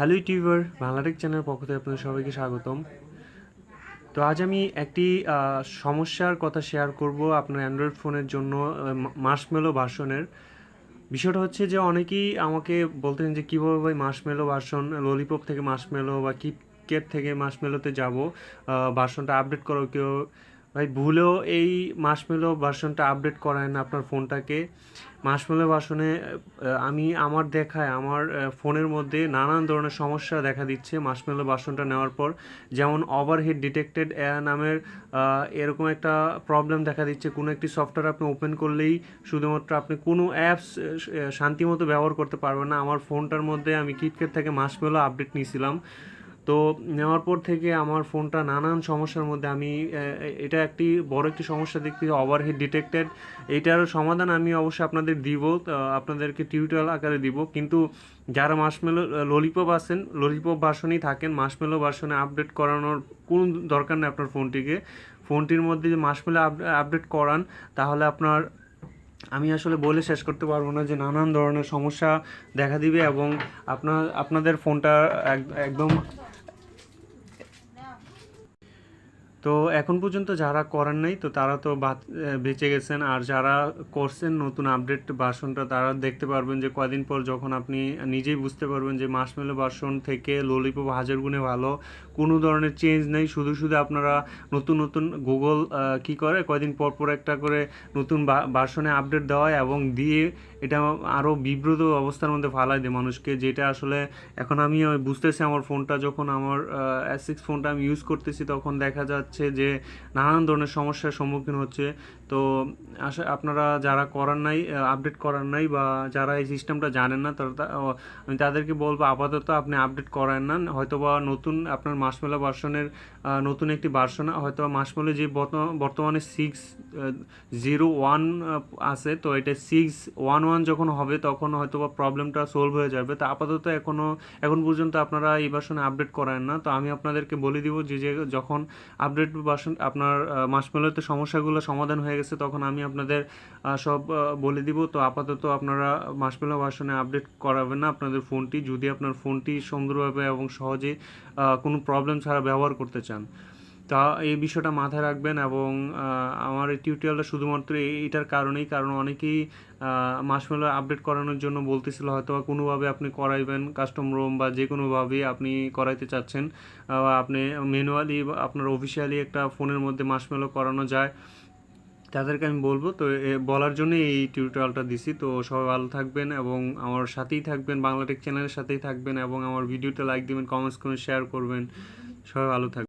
Hello YouTuber, Bangla Tech চ্যানেলের পক্ষ থেকে আপনাদের সবাইকে স্বাগতম। তো আজ আমি একটি সমস্যার কথা শেয়ার করব আপনার অ্যান্ড্রয়েড ফোনের জন্য, মার্শমেলো ভার্সনের। বিষয়টা হচ্ছে যে অনেকেই আমাকে বলতেন যে কীভাবে ভাই মার্শমেলো ভার্সন, ললিপপ থেকে মার্শমেলো বা কিটক্যাট থেকে মার্শমেলোতে যাব, ভার্সনটা আপডেট করো কেউ। ভাই ভুলেও এই মার্শমেলো ভার্সনটা আপডেট করায় না আপনার ফোনটাকে। মার্শমেলো ভার্সনে আমি আমার দেখায় আমার ফোনের মধ্যে নানান ধরনের সমস্যা দেখা দিচ্ছে মার্শমেলো ভার্সনটা নেওয়ার পর। যেমন ওভারহিট ডিটেক্টেড নামের এরকম একটা প্রবলেম দেখা দিচ্ছে। কোনো একটি সফটওয়্যার আপনি ওপেন করলেই শুধুমাত্র আপনি কোনো অ্যাপস শান্তিমতো ব্যবহার করতে পারবেন না। আমার ফোনটার মধ্যে আমি কিটক্যাট থেকে মার্শমেলো আপডেট নিয়েছিলাম, তো নেওয়ার পর থেকে আমার ফোনটা নানান সমস্যার মধ্যে। আমি এটা একটি বড় একটি সমস্যা দেখছি, ওভারহিট ডিটেক্টেড। এইটার সমাধান আমি অবশ্যই আপনাদের দিব, আপনাদেরকে টিউটোরিয়াল আকারে দিব। কিন্তু যারা মার্শমেলো ললিপপ আছেন, ললিপপ ভার্সনেই থাকেন, মার্শমেলো ভার্সনে আপডেট করানোর কোনো দরকার নেই আপনার ফোনটির মধ্যে যে মার্শমেলো আপডেট করান, তাহলে আপনার, আমি আসলে বলে শেষ করতে পারবো না যে নানান ধরনের সমস্যা দেখা দিবে এবং আপনাদের ফোনটা একদম। তো এখন পর্যন্ত যারা করেন নাই তো তারা তো বেঁচে গেছেন, আর যারা করছেন নতুন আপডেট ভার্সনটা, তারা দেখতে পারবেন যে কয়দিন পর যখন আপনি নিজেই বুঝতে পারবেন যে মার্শমেলো ভার্সন থেকে ললিপপ হাজার গুণে ভালো। কোনো ধরনের চেঞ্জ নেই, শুধু শুধু আপনারা নতুন নতুন গুগল কি করে কয়দিন পর পর একটা করে নতুন ভার্সনে আপডেট দেওয়া এবং দিয়ে এটা আরও বিব্রত অবস্থার মধ্যে ফালাই দেয় মানুষকে, যেটা আসলে এখন আমি বুঝতেছি। আমার ফোনটা যখন আমার S6 ফোনটা আমি ইউজ করতেছি, তখন দেখা যাচ্ছে যে নানান ধরনের সমস্যার সম্মুখীন হচ্ছে। তো আপনারা যারা করার নাই, আপডেট করার নাই, বা যারা এই সিস্টেমটা জানেন না, আমি তাদেরকে বলবো আপাতত আপনি আপডেট করেন না। হয়তোবা নতুন আপনার মার্শমেলো ভার্সনের নতুন একটি ভার্সন, হয়তো মার্শমেলো যে বর্তমানে 6.0.1 আছে, তো এটা 6.1.1 যখন হবে তখন হয়তো বা প্রবলেমটা সলভ হয়ে যাবে। তো আপাতত এখন পর্যন্ত আপনারা এই ভার্সনে আপডেট করেন না। তো আমি আপনাদেরকে বলে দিব যে যখন আপডেট ভার্সন আপনার মার্শমেলোতে সমস্যাগুলো সমাধান হয়ে গেছে, তখন আমি আপনাদের সব বলে দিব। তো আপাতত আপনারা মার্শমেলো ভার্সনে আপডেট করাবেন না আপনাদের ফোনটি, যদি আপনার ফোনটি সুন্দরভাবে এবং সহজে কোনো প্রবলেম ছাড়া ব্যবহার করতে চান। তা এই বিষয়টা মাথায় রাখবেন। এবং আমার এই টিউটোরিয়ালটা শুধুমাত্র এইটার কারণ অনেকেই মার্শমেলো আপডেট করানোর জন্য বলতেছিল, হয়তো বা কোনোভাবে আপনি করাইবেন কাস্টম রোম বা যে কোনোভাবেই আপনি করাইতে চাচ্ছেন, আপনি ম্যানুয়ালি আপনার অফিসিয়ালি একটা ফোনের মধ্যে মার্শমেলো করানো যায়, তাদেরকে আমি বলবো। তো বলার জন্য এই টিউটোরিয়ালটা দিছি। তো সবাই ভালো থাকবেন এবং আমার সাথেই থাকবেন, বাংলাটেক চ্যানেলের সাথেই থাকবেন, এবং আমার ভিডিওতে লাইক দিবেন, কমেন্টস করবেন, শেয়ার করবেন। সবাই ভালো থাকবেন।